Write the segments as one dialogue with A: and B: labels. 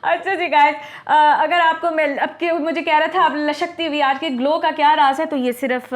A: اچھا جی گائز، اگر آپ کو اب کہ مجھے کہہ رہا تھا اب لشکتی ہوئی آج کے گلو کا کیا راز ہے، تو یہ صرف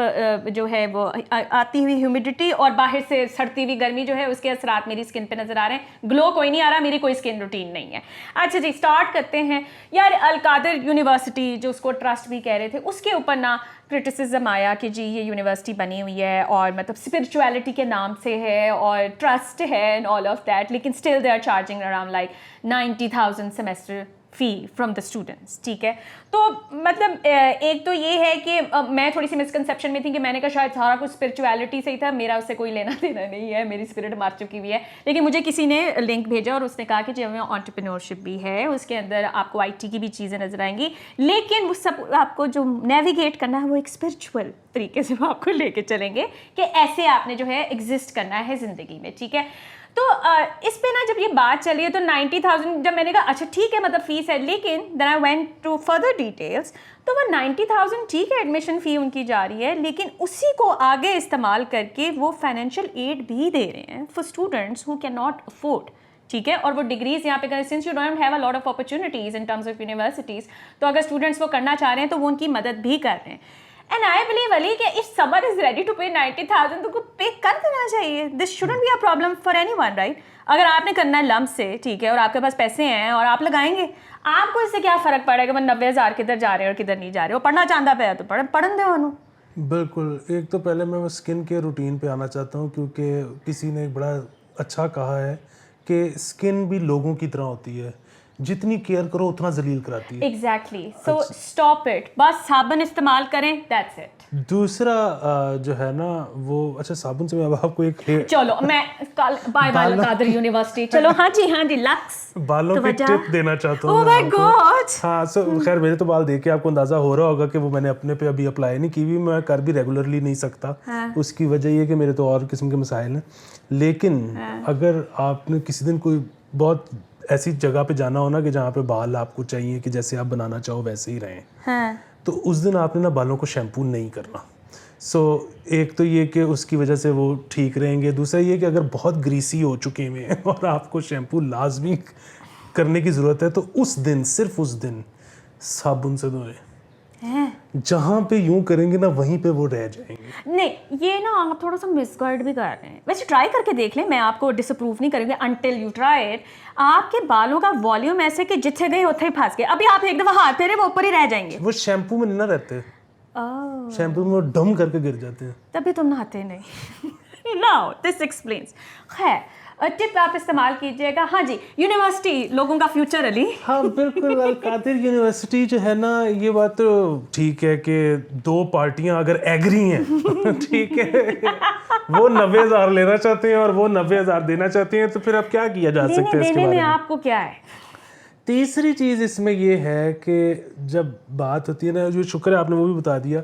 A: جو ہے وہ آتی ہوئی ہیومیڈیٹی اور باہر سے سڑتی ہوئی گرمی جو ہے اس کے اثرات میری اسکن پہ نظر آ رہے ہیں. گلو کوئی نہیں آ رہا، میری کوئی اسکن روٹین نہیں ہے. اچھا جی اسٹارٹ کرتے ہیں. یار القادر یونیورسٹی جو اس کو ٹرسٹ بھی کہہ رہے تھے، اس کے اوپر نا کرٹیسزم آیا کہ جی یہ یونیورسٹی بنی ہوئی ہے اور مطلب اسپرچویلٹی کے نام سے ہے اور ٹرسٹ ہے اینڈ آل آف دیٹ، لیکن still they are charging around like 90,000 semester fee from the students. ٹھیک ہے، تو مطلب ایک تو یہ ہے کہ میں تھوڑی سی مسکنسیپشن میں تھی کہ میں نے کہا شاید سارا کچھ اسپرچویلٹی سے ہی تھا، میرا اس سے کوئی لینا دینا نہیں ہے، میری اسپرٹ مار چکی ہوئی ہے. لیکن مجھے کسی نے لنک بھیجا اور اس نے کہا کہ جب میں انٹرپرینورشپ بھی ہے، اس کے اندر آپ کو آئی ٹی کی بھی چیزیں نظر آئیں گی، لیکن وہ سب آپ کو جو نیویگیٹ کرنا ہے وہ ایک اسپرچول طریقے سے وہ آپ کو لے کے چلیں گے کہ ایسے آپ نے جو ہے ایگزسٹ کرنا ہے زندگی میں. ٹھیک ہے، تو اس پہ نا جب یہ بات چلی ہے تو 90,000 جب میں نے کہا اچھا ٹھیک ہے مطلب فیس ہے، لیکن then I went to further details, تو وہ 90,000 ٹھیک ہے ایڈمیشن فی ان کی جا رہی ہے، لیکن اسی کو آگے استعمال کر کے وہ فائنینشیل ایڈ بھی دے رہے ہیں for students who can not afford. ٹھیک ہے، اور وہ ڈگریز یہاں پہ کریں since you don't have a lot of opportunities in terms of universities, تو اگر اسٹوڈنٹس وہ کرنا چاہ رہے ہیں تو وہ ان کی مدد بھی کر رہے ہیں. And I believe Ali کہ if someone is ready to pay 90,000 تو کو پے کر دینا چاہیے. This shouldn't be a problem for anyone, right? اگر آپ نے کرنا ہے لمپ سے، ٹھیک ہے، اور آپ کے پاس پیسے ہیں اور آپ لگائیں گے، آپ کو اس سے کیا فرق پڑے گا وہ 90,000 کدھر جا رہے ہیں اور کدھر نہیں جا رہے ہو. پڑھنا چاہتا پہ تو پڑھن دے انہوں.
B: بالکل. ایک تو پہلے میں اسکن کے روٹین پہ آنا چاہتا ہوں، کیونکہ کسی نے ایک بڑا اچھا کہا ہے کہ اسکن بھی لوگوں کی طرح ہوتی ہے، جتنی کیئر کرو اتنا ذلیل کراتی ہے.
A: ایگزیکٹلی، سو اسٹاپ اٹ، بس صابن استعمال کریں، دیٹس اٹ. دوسرا
B: جو ہے نا وہ اچھا صابن سے میں اب آپ کو ایک
A: چلو میں کل بائے بائے القادر یونیورسٹی، چلو ہاں جی لکس
B: بالوں کی ٹپ دینا چاہتا ہوں.
A: Oh my God!
B: ہاں سو خیر میرے تو بال دیکھ کے آپ کو اندازہ ہو رہا ہوگا کہ وہ میں نے اپنے پہ ابھی اپلائی نہیں کی ہوئی، میں کر بھی ریگولرلی نہیں سکتا. اس کی وجہ یہ کہ میرے تو اور قسم کے مسائل ہیں. لیکن اگر آپ نے کسی دن کوئی بہت ایسی جگہ پہ جانا ہو نا کہ جہاں پہ بال آپ کو چاہیے کہ جیسے آپ بنانا چاہو ویسے ہی رہیں، تو اس دن آپ نے نا بالوں کو شیمپو نہیں کرنا. سو ایک تو یہ کہ اس کی وجہ سے وہ ٹھیک رہیں گے. دوسرا یہ کہ اگر بہت گریسی ہو چکے ہیں اور آپ کو شیمپو لازمی کرنے کی ضرورت ہے تو اس دن صرف اس دن صابن سے دھوئیں. جہاں پہ یوں کریں گے نا وہیں پہ وہ رہ جائیں گے.
A: نہیں یہ نا آپ تھوڑا سا مس گائڈ بھی کر رہے ہیں. ویسے ٹرائی کر کے دیکھ لیں، میں آپ کو ڈس اپروو نہیں کروں گی انٹل یو ٹرائی اٹ. آپ کے بالوں کا والیوم ایسے کہ جتنے گئے اتنے ہی پھنس گئے. ابھی آپ ایک دفعہ ہاتھ پھیرے وہ اوپر ہی رہ جائیں گے.
B: وہ شیمپو میں نہیں نہ رہتے، شیمپو میں وہ ڈم کر کے گر جاتے ہیں.
A: تبھی تم نہاتے نہیں. Now this explains. خیر ٹپ آپ استعمال کیجیے گا. ہاں جی یونیورسٹی لوگوں کا فیوچر علی.
B: ہاں بالکل. القادر یونیورسٹی جو ہے نا یہ بات تو ٹھیک ہے کہ دو پارٹیاں اگر ایگری ہیں ٹھیک ہے، وہ 90,000 لینا چاہتے ہیں اور وہ 90,000 دینا چاہتے ہیں، تو پھر اب کیا کیا جا سکتا ہے اس کے بارے میں.
A: آپ کو کیا ہے.
B: تیسری چیز اس میں یہ ہے کہ جب بات ہوتی ہے نا، جو شکر ہے آپ نے وہ بھی بتا دیا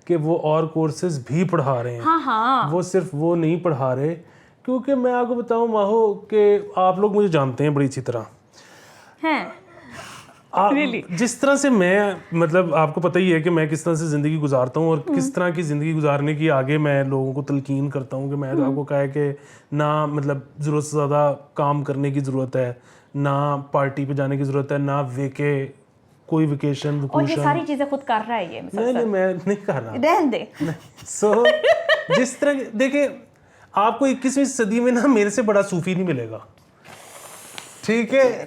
B: کہ وہ اور کورسز بھی پڑھا رہے ہیں. وہ صرف وہ نہیں پڑھا رہے، کیونکہ میں آپ کو بتاؤں ماہو کہ آپ لوگ مجھے جانتے ہیں بڑی اچھی طرح. جس طرح سے میں مطلب آپ کو پتہ ہی ہے کہ میں کس طرح سے زندگی گزارتا ہوں اور کس طرح کی زندگی گزارنے کی آگے میں لوگوں کو تلقین کرتا ہوں کہ میں تو آپ کو کہا ہے کہ نہ مطلب ضرورت سے زیادہ کام کرنے کی ضرورت ہے، نہ پارٹی پہ جانے کی ضرورت ہے، نہ کوئی ویکیشن.
A: اور یہ ساری چیزیں خود کر رہا ہے یہ.
B: نہیں میں نہیں کر رہا.
A: رہن دے.
B: سو جس طرح دیکھیں آپ کو 21ویں صدی میں نا میرے سے بڑا صوفی نہیں ملے گا. ٹھیک ہے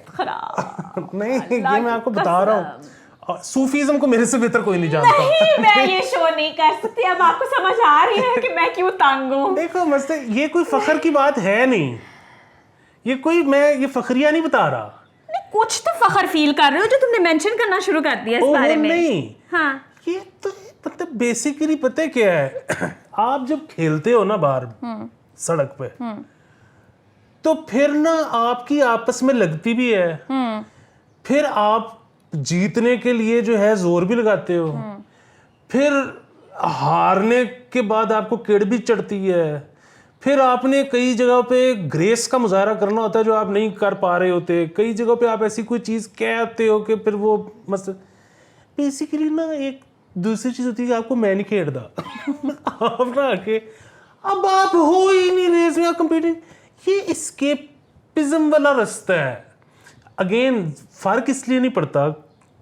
B: نہیں یہ میں آپ کو بتا رہا ہوں، صوفیزم کو میرے سے بہتر کوئی نہیں جانتا.
A: میں یہ شو نہیں کر سکتی. اب آپ کو سمجھ آ رہی ہے کہ میں کیوں تنگ ہوں.
B: دیکھو مسئلہ یہ کوئی فخر کی بات ہے نہیں، یہ کوئی میں یہ فخریہ نہیں بتا رہا.
A: کچھ تو فخر فیل کر رہے ہو جو تم نے مینشن کرنا شروع کر دیا اس بارے میں.
B: نہیں
A: ہاں
B: یہ تو مطلب بیسیکلی پتہ کیا ہے، آپ جب کھیلتے ہو نا باہر سڑک پہ تو پھر نا آپ کی آپس میں لگتی بھی ہے، پھر آپ جیتنے کے لیے جو ہے زور بھی لگاتے ہو، پھر ہارنے کے بعد آپ کو کڑ بھی چڑھتی ہے، پھر آپ نے کئی جگہ پہ گریس کا مظاہرہ کرنا ہوتا ہے جو آپ نہیں کر پا رہے ہوتے، کئی جگہ پہ آپ ایسی کوئی چیز کہتے ہو کہ پھر وہ بیسیکلی نا ایک دوسری چیز ہوتی ہے کہ آپ کو میں نہیں کھیڑتا آپ نہ کہ اب آپ ہو ہی نہیں ریس میں کمپیٹنگ. یہ اسکیپزم والا رستہ ہے. اگین فرق اس لیے نہیں پڑتا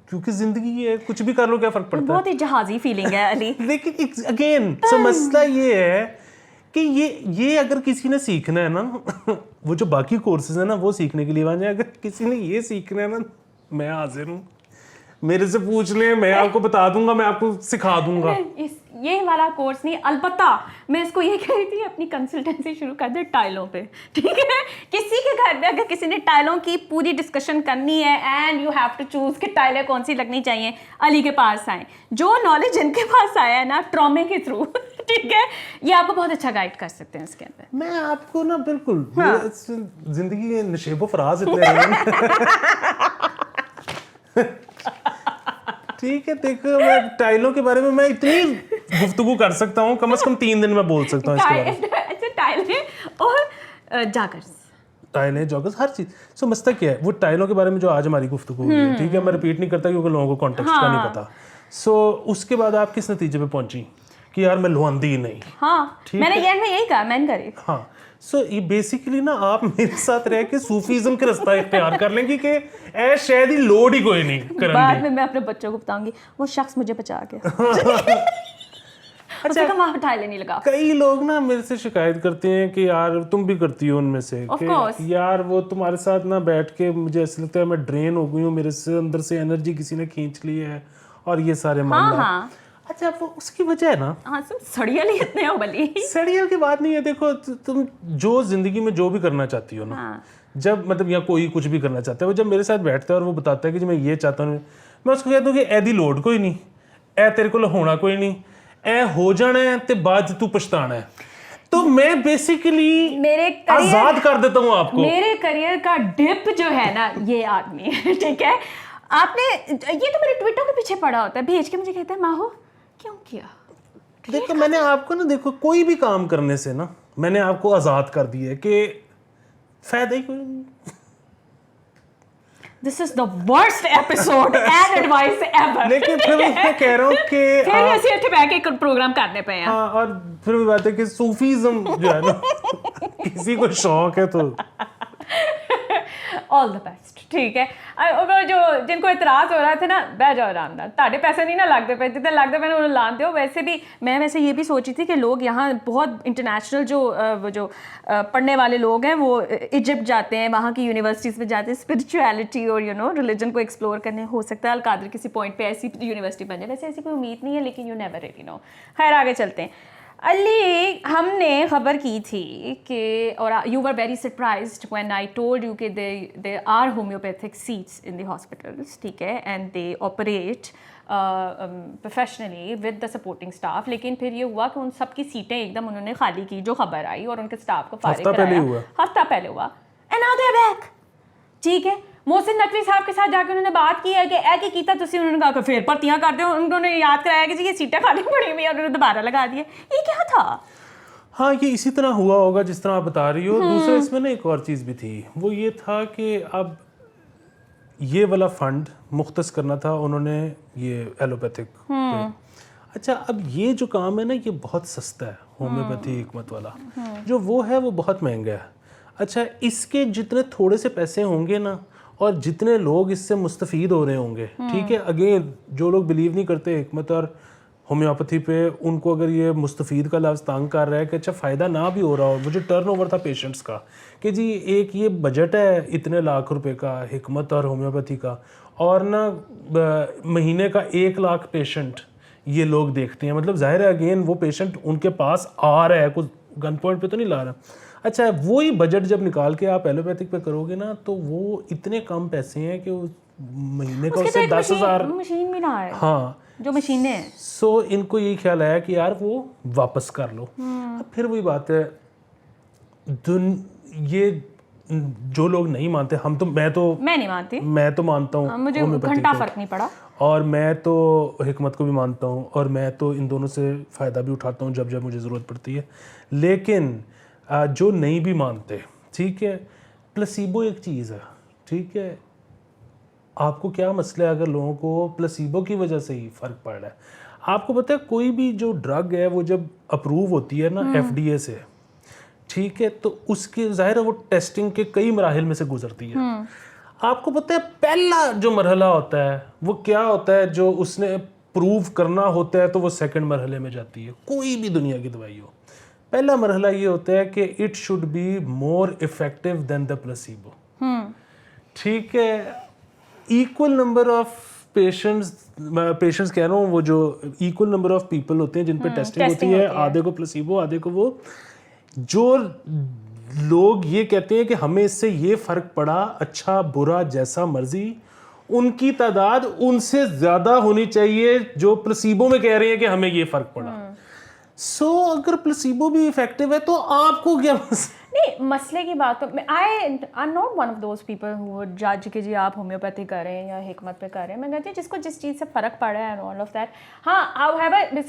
B: کیونکہ زندگی ہے, کچھ بھی کر لو, کیا فرق پڑتا ہے.
A: بہت ہی جہازی فیلنگ ہے علی.
B: لیکن اگین مسئلہ یہ ہے کہ یہ اگر کسی نے سیکھنا ہے نا, وہ جو باقی کورسز ہیں نا وہ سیکھنے کے لیے وہاں جائیں, اگر کسی نے یہ سیکھنا ہے نا, میں حاضر ہوں, میرے سے پوچھ لیں, میں آپ کو بتا دوں گا, میں آپ کو سکھا دوں گا.
A: یہ والا کورس نہیں, البتہ میں اس کو یہ کہہ رہی تھی اپنی کنسلٹنسی شروع کر دے ٹائلوں پہ, ٹھیک ہے. کسی کے گھر میں اگر کسی نے ٹائلوں کی پوری ڈسکشن کرنی ہے and you have to choose کہ ٹائلیں کون سی لگنی چاہیے, علی کے پاس آئیں. جو نالج ان کے پاس آیا ہے نا ٹرامے کے تھرو, ٹھیک ہے, یہ آپ کو بہت اچھا گائڈ کر سکتے ہیں اس کے اندر.
B: میں آپ کو نا بالکل زندگی کے نشیب و فراز اتنے رہے, ٹھیک ہے. دیکھو میں ٹائلوں کے بارے میں اتنی گفتگو کر سکتا ہوں, کم از کم 3 دن میں بول سکتا ہوں اس کے بارے میں.
A: اچھا, ٹائلیں اور جاگرز,
B: ٹائلیں, جاگرز, ہر چیز. سو مسئلہ کیا ہے, وہ ٹائلوں کے بارے میں جو آج ہماری گفتگو ہوئی ہے, ٹھیک ہے, میں رپیٹ نہیں کرتا کیونکہ لوگوں کو کانٹیکسٹ کا نہیں پتا. سو اس کے بعد آپ کس نتیجے پہ پہنچی کہ یار میں لواندی نہیں.
A: ہاں, میں نے یہی کہا, میں نے کری.
B: ہاں, سو یہ بیسیکلی نا آپ میرے ساتھ رہ کے صوفیزم کا رستہ اختیار کر لیں گی کہ اے شاید ہی لوڈ ہی کوئی نہیں کرن دی.
A: بعد میں اپنے بچوں کو بتاؤں گی وہ شخص مجھے بچا گیا. اچھا, وہاں ٹائلیں نہیں لگا.
B: کئی لوگ نا میرے سے شکایت کرتے ہیں کہ یار تم بھی کرتی ہو ان میں سے, کہ یار وہ تمہارے ساتھ نا بیٹھ کے مجھے ایسا لگتا ہے میں ڈرین ہو گئی ہوں, میرے سے اندر سے انرجی کسی نے کھینچ لی ہے اور یہ سارے معاملات. اچھا, وہ اس کی وجہ ہے نا,
A: سڑیل ہی اتنے ہو بلی.
B: سڑیل کی بات نہیں ہے. دیکھو تم جو زندگی میں جو بھی کرنا چاہتی ہو نا, جب مطلب یا کوئی کچھ بھی کرنا چاہتا ہے, وہ جب میرے ساتھ بیٹھتا ہے اور وہ بتاتا ہے کہ میں یہ چاہتا ہوں, میں اس کو کہتا ہوں کہ ایدی لوڈ کوئی نہیں, اے تیرے کو ہونا کوئی نہیں, اے ہو جانا ہے تے بعد تو پچھتانا ہے. تو میں بیسیکلی آزاد کر دیتا ہوں آپ کو.
A: میرے کریئر کا ڈپ جو ہے نا یہ آدمی, ٹھیک ہے, آپ نے یہ تو میرے ٹویٹر کے پیچھے پڑا ہوتا ہے, بھیج کے مجھے کہتا ہے ماہو کیوں کیا.
B: دیکھو میں نے آپ کو نا, دیکھو کوئی بھی کام کرنے سے نا میں نے آپ کو آزاد کر دیا ہے کہ فائدہ ہی کوئی نہیں.
A: This is the worst episode and advice ever.
B: لیکن پھر میں کہہ رہا ہوں کہ
A: پھر ایسے اٹھے بیٹھ کے پروگرام کرنے پہ ہیں.
B: ہاں, اور پھر بھی بات ہے کہ صوفیزم جو ہے نا کسی کو شوق ہے تو
A: آل دا بیسٹ, ٹھیک ہے. جو جن کو اعتراض ہو رہا تھا نا, بہ جاؤ آرام نال, تاڑے پیسے نہیں نہ لگتے پہ, جتنے لگتے پہ انہوں لان دو. ویسے بھی میں یہ بھی سوچی تھی کہ لوگ یہاں بہت انٹرنیشنل جو پڑھنے والے لوگ ہیں وہ ایجپٹ جاتے ہیں, وہاں کی یونیورسٹیز میں جاتے ہیں اسپرچویلٹی اور ریلیجن کو ایکسپلور کرنے. ہو سکتا ہے القادر کسی پوائنٹ پہ ایسی یونیورسٹی بن جائے, ویسے ایسی کوئی امید نہیں ہے, لیکن یو نیور ریلی نو. خیر آگے چلتے ہیں. علی, ہم نے خبر کی تھی کہ, اور you were very surprised when I told you کہ they are homeopathic seats in the hospitals, ٹھیک ہے, and they operate professionally with the supporting staff. لیکن پھر یہ ہوا کہ ان سب کی سیٹیں ایک دم انہوں نے خالی کی, جو خبر آئی, اور ان کے اسٹاف کو فارغ کرایا. ہفتہ پہلے ہوا. And now they are back, ٹھیک ہے. محسن نقوی صاحب کے ساتھ جا کے انہوں نے بات کی ہے کہ اے کی کیتا تسی, انہوں نے کہا کہ پھر بھرتیاں کر دو. انہوں نے یاد کرایا کہ جی یہ سیٹیں خالی پڑی ہوئی ہیں, انہوں نے دوبارہ لگا دیا. یہ کیا تھا؟
B: ہاں, یہ اسی طرح ہوا ہوگا جس طرح آپ بتا رہی ہو. دوسرا اس میں نا ایک اور چیز بھی تھی, وہ یہ تھا کہ اب یہ والا فنڈ مختص کرنا تھا انہوں نے یہ ایلوپیتھک پہ. اچھا, اب یہ جو کام ہے نا یہ بہت سستا ہے, ہومیوپیتھی حکمت والا جو وہ ہے وہ بہت مہنگا ہے. اچھا, اس کے جتنے تھوڑے سے پیسے ہوں گے نا, اور جتنے لوگ اس سے مستفید ہو رہے ہوں گے, ٹھیک ہے, اگین جو لوگ بلیو نہیں کرتے حکمت اور ہومیوپیتھی پہ, ان کو اگر یہ مستفید کا لفظ تنگ کر رہا ہے کہ اچھا فائدہ نہ بھی ہو رہا ہو. وہ جو ٹرن اوور تھا پیشنٹس کا کہ جی ایک یہ بجٹ ہے اتنے لاکھ روپے کا حکمت اور ہومیوپیتھی کا, اور نا مہینے کا 1 لاکھ پیشنٹ یہ لوگ دیکھتے ہیں. مطلب ظاہر ہے اگین وہ پیشنٹ ان کے پاس آ رہا ہے, کوئی گن پوائنٹ پہ تو نہیں لا رہا. اچھا, وہی بجٹ جب نکال کے آپ ایلوپیتھک پہ کرو گے نا تو وہ اتنے کم پیسے ہیں کہ مہینے کا اس سے 10,000
A: مشین بھی نہ ہے,
B: ہاں
A: جو مشینیں ہیں.
B: سو ان کو یہی خیال آیا کہ یار وہ واپس کر لو. اب پھر وہی بات ہے, یہ جو لوگ نہیں مانتے, میں نہیں مانتی, میں تو مانتا ہوں,
A: مجھے گھنٹہ فرق نہیں پڑا,
B: اور میں تو حکمت کو بھی مانتا ہوں, اور میں تو ان دونوں سے فائدہ بھی اٹھاتا ہوں جب مجھے ضرورت پڑتی ہے. لیکن جو نہیں بھی مانتے, ٹھیک ہے, پلسیبو ایک چیز ہے, ٹھیک ہے, آپ کو کیا مسئلہ ہے اگر لوگوں کو پلسیبو کی وجہ سے ہی فرق پڑ رہا ہے. آپ کو پتہ ہے کوئی بھی جو ڈرگ ہے وہ جب اپروو ہوتی ہے نا FDA سے, ٹھیک ہے, تو اس کے ظاہر ہے وہ ٹیسٹنگ کے کئی مراحل میں سے گزرتی ہے. آپ کو پتہ ہے پہلا جو مرحلہ ہوتا ہے وہ کیا ہوتا ہے, جو اس نے پروو کرنا ہوتا ہے تو وہ سیکنڈ مرحلے میں جاتی ہے, کوئی بھی دنیا کی دوائی ہو. پہلا مرحلہ یہ ہوتا ہے کہ it should be more effective than the placebo. ٹھیک ہے, ایکول نمبر آف پیشنٹس کہہ رہا ہوں, وہ جو ایکول نمبر آف پیپل ہوتے ہیں جن پہ ٹیسٹنگ ہوتی ہے, آدھے کو پلاسیبو آدھے کو وہ. جو لوگ یہ کہتے ہیں کہ ہمیں اس سے یہ فرق پڑا, اچھا برا جیسا مرضی, ان کی تعداد ان سے زیادہ ہونی چاہیے جو پلاسیبو میں کہہ رہے ہیں کہ ہمیں یہ فرق پڑا. سو اگر پلاسیبو بھی افیکٹو ہے تو آپ کو کیا
A: نہیں, مسئلے کی بات تو I am not one of those people who جج کہ جی آپ ہومیوپیتھی کریں یا حکمت پہ کریں. میں کہتی ہوں جس کو جس چیز سے فرق پڑا ہے اینڈ آل آف دیٹ. ہاں,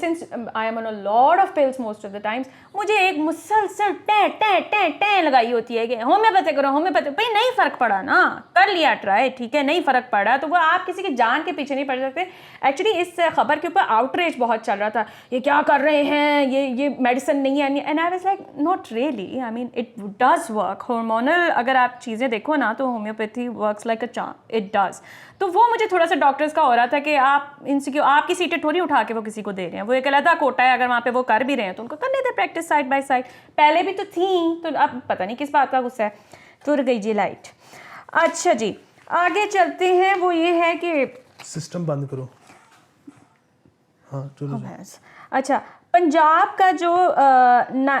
A: since I am on a lot of plus most of the Times, مجھے ایک مسلسل ٹیں لگائی ہوتی ہے کہ ہومیوپیتھی کرو ہومیوپیتھی. بھائی نہیں فرق پڑا نا, کر لیا ٹرائی, ٹھیک ہے, نہیں فرق پڑا تو وہ آپ کسی کی جان کے پیچھے نہیں پڑ سکتے. ایکچولی اس خبر کے اوپر آؤٹریج بہت چل رہا تھا, یہ کیا کر رہے ہیں, یہ میڈیسن نہیں ہے. And I was like not really, I mean it does work. Hormonal اگر آپ چیزیں دیکھو نا تو homeopathy works like a charm, it does. تو وہ مجھے تھوڑا سا ڈاکٹرز کا ہو رہا تھا کہ آپ ان سے آپ کی سیٹیں تھوڑی اٹھا کے وہ کسی کو دے رہے ہیں, وہ ایک علیحدہ کوٹا ہے, اگر وہاں پہ وہ کر بھی رہے ہیں تو ان کو کرنے دیں پریکٹس سائڈ بائی سائڈ. پہلے بھی تو تھیں, تو اب پتہ نہیں کس بات کا غصہ ہے. تر گئی جی لائٹ. اچھا جی آگے چلتے ہیں. وہ یہ ہے کہ
B: سسٹم بند کرو. ہاں چلو.
A: اچھا, پنجاب کا جو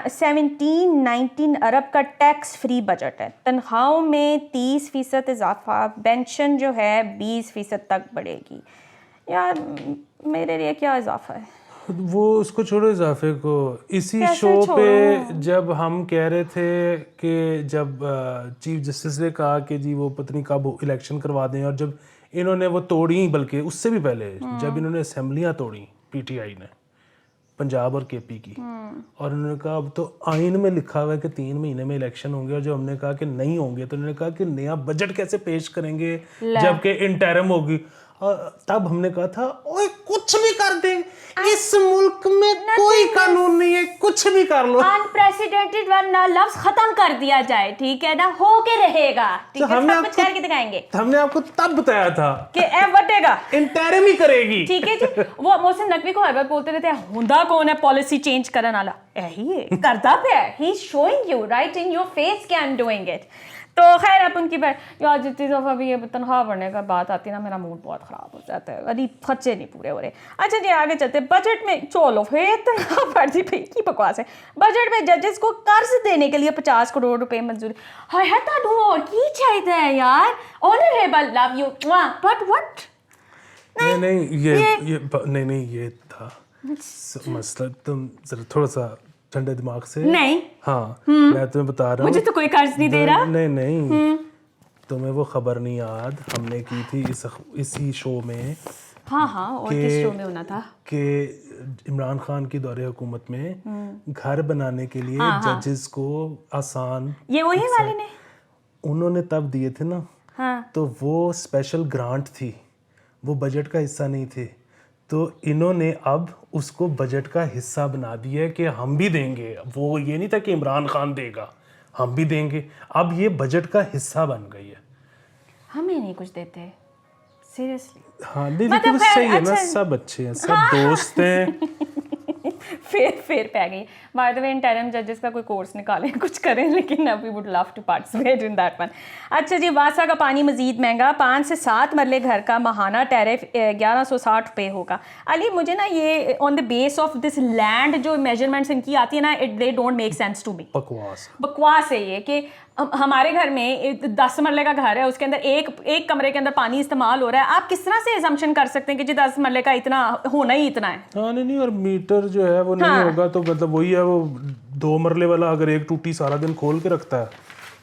A: 17-19 ارب کا ٹیکس فری بجٹ ہے, تنخواہوں میں 30% اضافہ, پینشن جو ہے 20% تک بڑھے گی. یار میرے لیے کیا اضافہ ہے,
B: وہ اس کو چھوڑو اضافے کو. اسی شو پہ جب ہم کہہ رہے تھے کہ جب چیف جسٹس نے کہا کہ جی وہ پتنی کب الیکشن کروا دیں, اور جب انہوں نے وہ توڑی, بلکہ اس سے بھی پہلے جب انہوں نے اسمبلیاں توڑیں پی ٹی آئی نے پنجاب اور کے پی کی, اور انہوں نے کہا اب تو آئین میں لکھا ہوا ہے کہ 3 مہینے میں الیکشن ہوں گے, اور جب ہم نے کہا کہ نہیں ہوں گے تو انہوں نے کہا کہ نیا بجٹ کیسے پیش کریں گے جبکہ انٹرم ہوگی. اور تب ہم نے کہا تھا اوے کچھ بھی کر دیں, اس ملک میں کوئی قانون نہیں ہے, کچھ بھی کر لو,
A: انپریسیڈنٹڈ ورنہ لفظ ختم کر دیا جائے, ٹھیک ہے نا, ہو کے رہے گا, ٹھیک ہے, سب کچھ کر کے دکھائیں گے.
B: ہم نے آپ کو تب بتایا تھا
A: کہ اے وٹے گا
B: انٹرم ہی کرے گی,
A: ٹھیک ہے جی. وہ محسن نقوی کو ہر بار بولتے رہتے ہیں ہوندا کون ہے پالیسی چینج کرنے والا, یہی کرتا پہ ہے, he is showing you right in your face کہ آئی ایم ڈوئنگ اٹ. تو خیر اب ان کی یار جتنی دفعہ بھی یہ تنخواہ بڑھنے کا بات آتی ہے نا, میرا موڈ بہت خراب ہو جاتا ہے, ابھی خرچے نہیں پورے ہو رہے. اچھا جی آگے چلتے. بجٹ میں چلو پھر تنخواہ بڑھ دی, پھر کی بکواس ہے. بجٹ میں ججز کو قرض دینے کے لیے 50 کروڑ روپے منظوری. ہائے تانوں اور کی چاہیے یار, honourable love you but what.
B: نہیں یہ تھا مسئلہ. تم ذرا تھوڑا سا ٹھنڈے دماغ سے.
A: نہیں
B: ہاں میں تمہیں بتا رہا ہوں,
A: مجھے تو کوئی قرض نہیں دے رہا.
B: نہیں تمہیں وہ خبر نہیں یاد, ہم نے کی تھی اسی شو میں.
A: ہاں اور کس شو میں ہونا تھا
B: کہ عمران خان کی دور حکومت میں گھر بنانے کے لیے ججز کو آسان,
A: یہ وہی والے نے
B: انہوں نے تب دیے تھے نا, تو وہ اسپیشل گرانٹ تھی, وہ بجٹ کا حصہ نہیں تھے. تو انہوں نے اب اس کو بجٹ کا حصہ بنا دیا ہے کہ ہم بھی دیں گے. وہ یہ نہیں تھا کہ عمران خان دے گا, ہم بھی دیں گے, اب یہ بجٹ کا حصہ بن گئی ہے.
A: ہمیں نہیں کچھ دیتے سیریسلی.
B: ہاں لیکن صحیح ہے نا, سب اچھے ہیں, سب دوست ہیں.
A: پھر پہ گئی. بائی دا وے انٹرم ججز کا کوئی کورس نکالیں, کچھ کریں, لیکن we would love to participate in that one. اچھا جی, واسا کا پانی مزید مہنگا, 5 سے 7 مرلے گھر کا ماہانہ ٹیرف 1160 روپے ہوگا. علی مجھے نا یہ on the basis of this land جو میجرمنٹس ان کی آتی ہے نا, they don't make sense to me. بکواس ہے یہ کہ ہمارے گھر میں 10 مرلے کا گھر ہے, اس کے اندر ایک کمرے کے اندر پانی استعمال ہو رہا ہے. آپ کس طرح سے ایزمپشن کر سکتے ہیں کہ جی 10 مرلے کا اتنا ہونا ہی اتنا ہے.
B: ہاں نہیں, اور میٹر جو ہے وہ نہیں ہوگا تو مطلب وہی ہے, وہ 2 مرلے والا اگر ایک ٹوٹی سارا دن کھول کے رکھتا ہے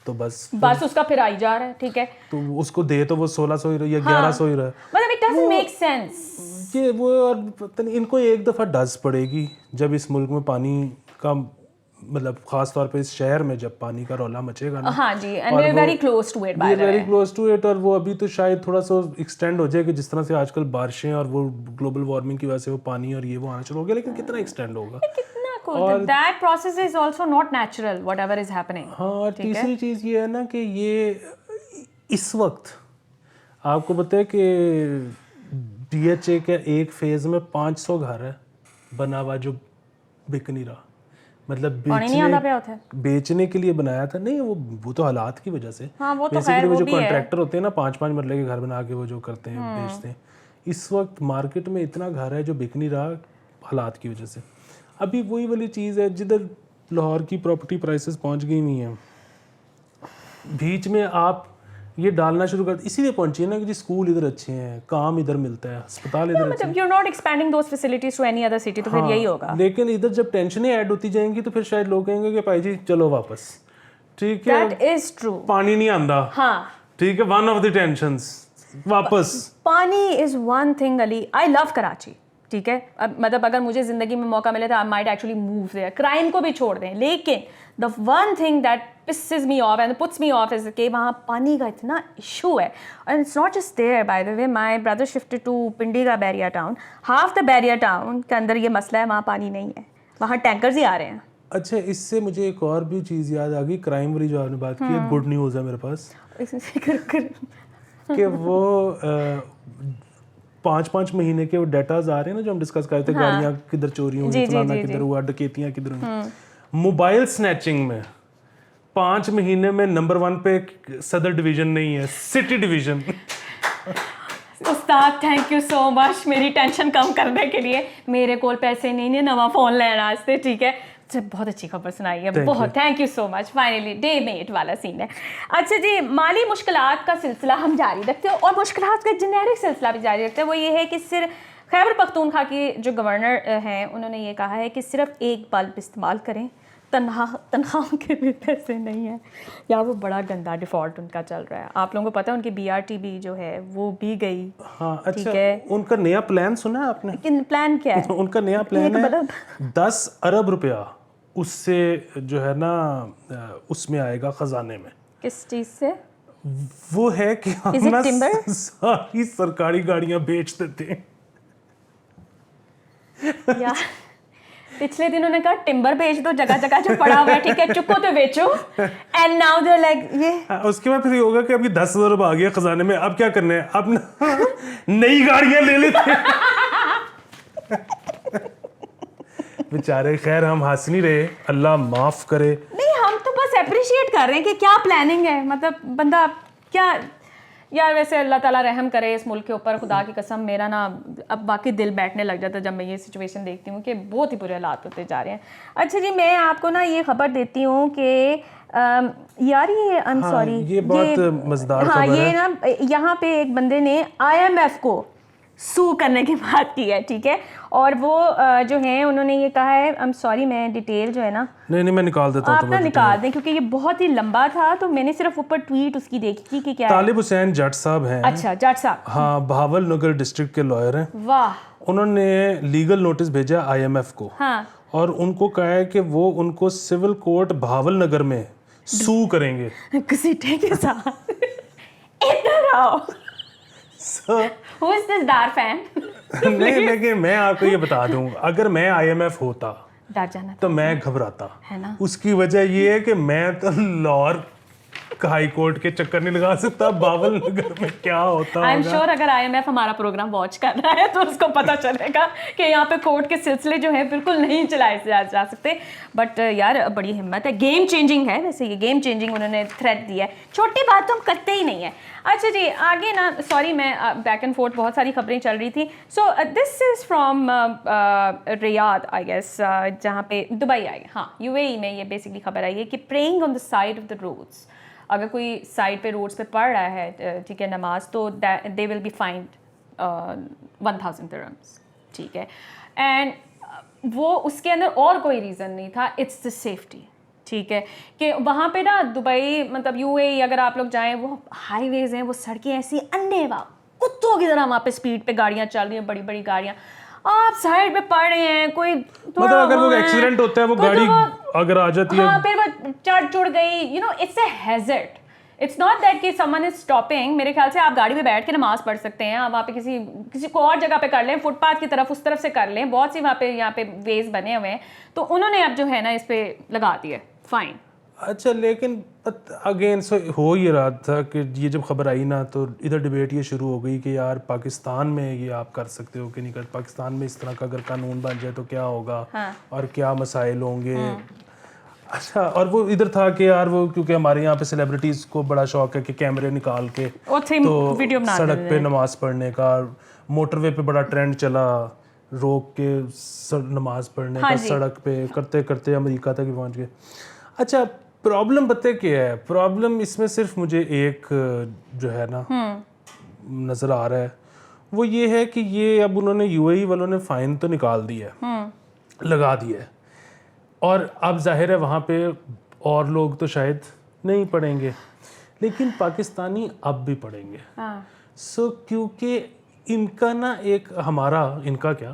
B: تو بس
A: اس کا پھر آئی جا رہا ہے, ٹھیک ہے,
B: تو اس کو دے تو وہ 1600 ہی رہا یا 1100 ہی رہا.
A: مطلب اٹ ڈزنٹ میک سینس.
B: یہ وہ پتہ نہیں ان کو ایک دفعہ ڈز پڑے گی جب اس ملک میں پانی کا مطلب خاص طور پہ اس شہر میں جب پانی کا رولا مچے گا نا.
A: ہاں جی, and we are very close to it, by the way
B: very close to it. اور وہ ابھی تو شاید تھوڑا سا ایکسٹینڈ ہو جائے کہ جس طرح سے آج کل بارشیں اور وہ گلوبل وارمنگ کی وجہ سے وہ پانی اور یہ وہ آنا شروع ہو گیا, لیکن کتنا ایکسٹینڈ ہوگا.
A: That process is also not natural, whatever is happening.
B: ہاں, اور تیسری چیز یہ ہے نا کہ یہ اس وقت آپ کو پتہ ہے کہ DHA کے ایک فیز میں 500 گھر ہے بنا ہوا جو بک نہیں رہا, مطلب بیچنے کے لیے بنایا تھا. نہیں وہ تو حالات کی وجہ سے, بیسیکلی وہ جو کانٹریکٹر ہوتے ہیں نا 5 مرلے کے گھر بنا کے وہ جو کرتے ہیں بیچتے ہیں, اس وقت مارکیٹ میں اتنا گھر ہے جو بک نہیں رہا حالات کی وجہ سے. ابھی وہی والی چیز ہے جدھر لاہور کی پراپرٹی پرائسز پہنچ گئی ہوئی ہیں, بیچ میں آپ یہ ڈالنا شروع کر, اسی لیے پہنچی ہے نا کہ جی اسکول ادھر اچھے ہیں, کام ادھر ملتا ہے, ہسپتال ادھر اچھے ہیں,
A: you're not expanding those facilities to any other city, تو پھر یہی ہوگا.
B: لیکن ادھر جب ٹینشنیں ایڈ ہوتی جائیں گی تو پھر شاید لوگ کہیں گے کہ بھائی جی چلو واپس, ٹھیک ہے,
A: That is true.
B: پانی نہیں آندا,
A: ہاں
B: ٹھیک ہے, ون آف دی ٹینشنز واپس.
A: پانی از ون تھنگ علی, آئی لو کراچی, ٹھیک ہے, مطلب اگر مجھے زندگی میں موقع ملے تو I might actually move there, کرائم کو بھی چھوڑ دیں, لیکن the one thing that pisses me off and puts me off is کہ وہاں پانی کا اتنا ایشو ہے. and it's not just there, by the way, my brother shifted to Pindi کا بیریا ٹاؤن, half the بیریا ٹاؤن کے اندر یہ مسئلہ ہے, وہاں پانی نہیں ہے, وہاں ٹینکرز ہی آ رہے ہیں.
B: اچھا, اس سے مجھے ایک اور بھی چیز یاد آ گئی, کرائم والی جو آپ نے بات کی ہے, گڈ نیوز ہے میرے پاس کہ وہ 5 مہینے کے وہ ڈیٹاز آ رہے ہیں نا جو ہم ڈسکس کرتے ہیں, گاڑیاں کدھر چوری ہوئی, فلانا کدھر ہوا, ڈکیتیاں کدھر ہوئی. موبائل سنیچنگ میں 5 مہینے میں نمبر 1 پہ صدر ڈویژن نہیں ہے, سٹی ڈویژن.
A: استاد تھینک یو سو مچ میری ٹینشن کم کرنے کے لیے. میرے کول پیسے نہیں نواں فون لینا واسطے, ٹھیک ہے, بہت اچھی خبر سنائی ہے, بہت thank you so much. Finally ڈے میٹ والا سین ہے. اچھا جی, مالی مشکلات کا سلسلہ ہم جاری رکھتے ہیں, اور مشکلات کا جنیرک سلسلہ بھی جاری رکھتے ہیں. وہ یہ ہے کہ صرف خیبر پختونخوا کی جو گورنر ہیں انہوں نے یہ کہا ہے کہ صرف ایک بلب استعمال کریں, تنخواہ کے بھی پیسے نہیں ہیں. یا وہ بڑا گندا ڈیفالٹ ان کا چل رہا ہے. آپ لوگوں کو پتہ ہے ان کی BRT بھی جو ہے وہ بھی گئی.
B: ہاں اچھا, ان کا نیا پلان سنا ہے آپ نے؟
A: پلان کیا ہے
B: ان کا نیا پلان ہے 10 ارب روپیہ اس سے جو ہے نا اس میں آئے گا خزانے میں.
A: کس چیز سے؟
B: وہ ہے کہ ہم نا ساری سرکاری گاڑیاں بیچ دیتے ہیں.
A: پچھلے دن انہوں نے کہا ٹمبر بیچ دو, جگہ جگہ جو پڑا ہوا ہے, ٹھیک ہے, چکو تو بیچو. اینڈ ناؤ دے لائک یہ,
B: اس کے بعد پھر یہ ہوگا کہ ابھی 10,000 روپے آ گیا خزانے میں, اب کیا کرنا ہے, اب نئی گاڑیاں لے لیتے ہیں. بیچارے, خیر ہم ہنس نہیں رہے, اللہ معاف کرے.
A: نہیں, ہم تو بس اپریشیٹ کر رہے ہیں کہ کیا پلاننگ ہے, مطلب بندہ کیا. یار ویسے اللہ تعالیٰ رحم کرے اس ملک کے اوپر, خدا کی قسم میرا نا اب باقی دل بیٹھنے لگ جاتا ہے جب میں یہ سچویشن دیکھتی ہوں کہ بہت ہی برے حالات ہوتے جا رہے ہیں. اچھا جی, میں آپ کو نا یہ خبر دیتی ہوں کہ یار یہ آئی ایم سوری,
B: یہ بہت مزیدار خبر ہے.
A: یہ نا یہاں پہ ایک بندے نے IMF کو سو کرنے کی بات کی ہے, ٹھیک ہے, اور وہ جو ہیں انہوں نے یہ کہا ہے, آئی ایم سوری میں ڈیٹیل جو ہے نا
B: نہیں میں نکال دیتا ہوں,
A: آپ نا نکال دیں کیونکہ یہ بہت ہی لمبا تھا, تو میں نے صرف اوپر ٹویٹ اس کی دیکھی تھی کہ کیا.
B: طالب حسین جٹ صاحب ہیں.
A: اچھا, جٹ صاحب,
B: ہاں, بہاول نگر ڈسٹرکٹ کے لائر ہیں.
A: واہ.
B: انہوں نے لیگل نوٹس بھیجا IMF کو,
A: ہاں,
B: اور ان کو کہا ہے کہ وہ ان کو سول کورٹ بہاول نگر میں سو کریں گے
A: گھسیٹے کے ساتھ. ادھر آؤ. Who is this Dar fan?
B: نہیں, لیکن میں آپ کو یہ بتا دوں, اگر میں IMF ہوتا
A: ڈر جانا
B: تو میں گھبراتا.
A: ہے نا,
B: اس کی وجہ یہ ہے کہ میں تو لاہور ہائی کورٹ کے چکر نہیں لگا سکتا, بہاول نگر میں کیا ہوتا
A: آئی ایم شیور اگر IMF ہمارا پروگرام واچ کر رہا ہے تو اس کو پتہ چلے گا کہ یہاں پہ کورٹ کے سلسلے جو ہیں بالکل نہیں چلائے جا سکتے. بٹ یار بڑی ہمت ہے, گیم چینجنگ ہے ویسے, یہ گیم چینجنگ انہوں نے تھریٹ دیا ہے, چھوٹی بات تو ہم کرتے ہی نہیں ہیں. اچھا جی, آگے نا, سوری میں بیک اینڈ فورتھ بہت ساری خبریں چل رہی تھیں. سو دس is from Riyadh I guess, جہاں پہ دبئی آئی, ہاں UAE میں یہ بیسکلی خبر آئی ہے کہ praying on the side of the roads, اگر کوئی سائڈ پہ روڈس پہ پڑھ رہا ہے, ٹھیک ہے, نماز, تو دے ول بی فائنڈ 1000 درہمس, ٹھیک ہے. اینڈ وہ اس کے اندر اور کوئی ریزن نہیں تھا, اٹس دا سیفٹی, ٹھیک ہے, کہ وہاں پہ نا دبئی مطلب UAE اگر آپ لوگ جائیں, وہ ہائی ویز ہیں, وہ سڑکیں ایسی انڈے وا کتوں کی طرح وہاں پہ اسپیڈ پہ گاڑیاں چل رہی ہیں, بڑی بڑی گاڑیاں, آپ سائڈ پہ پڑھ رہے ہیں, کوئی
B: مطلب اگر وہ ایکسیڈنٹ ہوتا ہے, وہ گاڑی اگر آ جاتی ہے,
A: ہاں, پھر وہ چڑھ گئی, you know, it's a hazard. It's not that کہ سمن از اسٹاپنگ. میرے خیال سے آپ گاڑی پہ بیٹھ کے نماز پڑھ سکتے ہیں, آپ وہاں پہ کسی کو اور جگہ پہ کر لیں, فٹ پاتھ کی طرف اس طرف سے کر لیں, بہت سی وہاں پہ یہاں پہ ویز بنے ہوئے ہیں, تو انہوں نے اب جو ہے نا اس پہ لگا دیا فائن.
B: اچھا لیکن اگین ہو یہ رہا تھا کہ یہ جب خبر آئی نا تو ادھر ڈبیٹ یہ شروع ہو گئی کہ یار پاکستان میں یہ آپ کر سکتے ہو کہ نہیں کر، پاکستان میں اس طرح کا اگر قانون بن جائے تو کیا ہوگا اور کیا مسائل ہوں گے. اچھا اور وہ ادھر تھا کہ یار وہ کیونکہ ہمارے یہاں پہ سیلیبریٹیز کو بڑا شوق ہے کہ کیمرے نکال کے تو سڑک پہ نماز پڑھنے کا، موٹر وے پہ بڑا ٹرینڈ چلا روک کے نماز پڑھنے کا سڑک پہ، کرتے کرتے امریکہ تک پہنچ گئے. اچھا پرابلم پتہ کیا ہے؟ پرابلم اس میں صرف مجھے ایک جو ہے نا نظر آ رہا ہے، وہ یہ ہے کہ یہ اب انہوں نے یو اے ای والوں نے فائن تو نکال دیا ہے، لگا دیا ہے، اور اب ظاہر ہے وہاں پہ اور لوگ تو شاید نہیں پڑھیں گے لیکن پاکستانی اب بھی پڑھیں گے. سو کیونکہ ان کا نا ایک ہمارا، ان کا کیا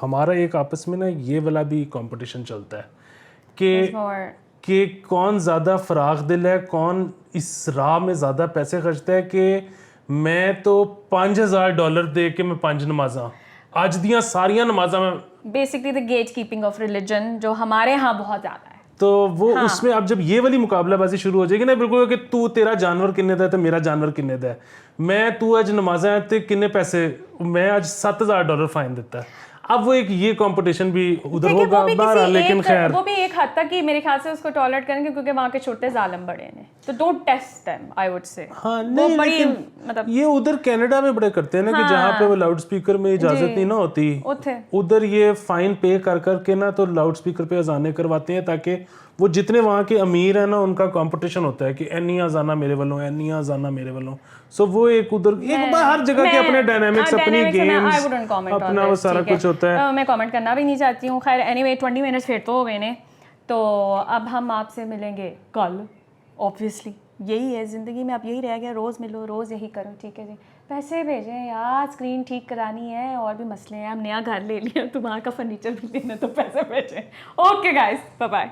B: ہمارا ایک آپس میں نا یہ والا بھی کمپٹیشن چلتا ہے کہ کون زیادہ فراغ دل ہے، کون اس راہ میں زیادہ پیسے خرچتا ہے کہ میں تو $5,000 دے کے میں 5 نمازاں اج دیاں ساریاں نمازاں میں
A: basically the gate keeping of religion جو ہمارے ہاں بہت زیادہ ہے.
B: تو وہ اس میں اب جب یہ والی مقابلہ بازی شروع ہو جائے گی نا بالکل کہ تو تیرا جانور کنے دا ہے تو میرا جانور کنے دا ہے، میں تو اج نمازاں تے کنے پیسے، میں اج $7,000 فائن دیتا ہے. اب وہ ایک یہ کمپٹیشن بھی ادھر ہوگا بہرحال، لیکن خیر
A: وہ بھی ایک حد تک کہ میرے خیال سے اس کو ٹالریٹ کریں گے کیونکہ وہاں کے چھوٹے ظالم بڑے ہیں تو don't test them I would say.
B: ہاں نہیں لیکن مطلب یہ ادھر کینیڈا میں بڑے کرتے ہیں نا کہ جہاں پہ وہ لاؤڈ سپیکر میں اجازت نہیں نہ ہوتی، ادھر یہ فائن پے کر کر کے نا تو لاؤڈ سپیکر پہ اذانیں کرواتے ہیں تاکہ وہ جتنے وہاں کے امیر ہیں نا ان کا کمپٹیشن ہوتا ہے کہ اینی اذانہ میرے والوں، اینی اذانہ میرے والوں. سو وہ ایک ادھر ایک ہر جگہ کے اپنے ڈائنامکس، اپنی گیمز، اپنا وہ سارا کچھ ہوتا ہے.
A: میں کامنٹ کرنا بھی نہیں چاہتی ہوں. خیر اینی وے 20 منٹس پھر تو ہو گئے نے، تو اب ہم آپ سے ملیں گے کل. اوبویسلی یہی ہے زندگی میں، اب یہی رہ گیا، روز ملو، روز یہی کرو. ٹھیک ہے جی، پیسے بھیجیں یار، اسکرین ٹھیک کرانی ہے اور بھی مسئلے ہیں، ہم نیا گھر لے لیا تو وہاں کا فرنیچر بھی لینا، تو پیسے بھیجیں. Okay guys, bye bye.